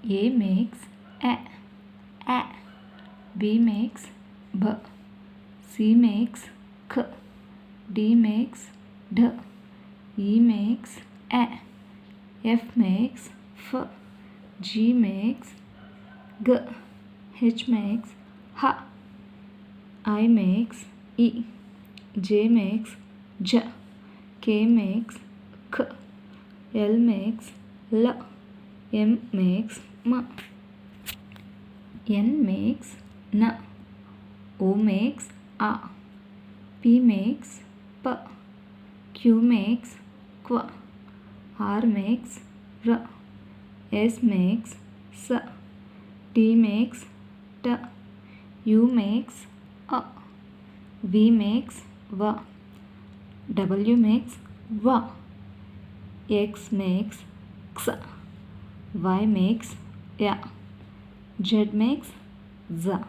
A makes A. B makes B. C makes K. D makes D. E makes A. F makes F. G makes G. H makes H. I makes E. J makes J. K makes K. L makes L. M makes M. N makes N. O makes A. P makes P. Q makes Q. R makes R. S makes S. T makes T. U makes A. V makes V. W makes W. X makes X. Y makes Y. Z makes Z.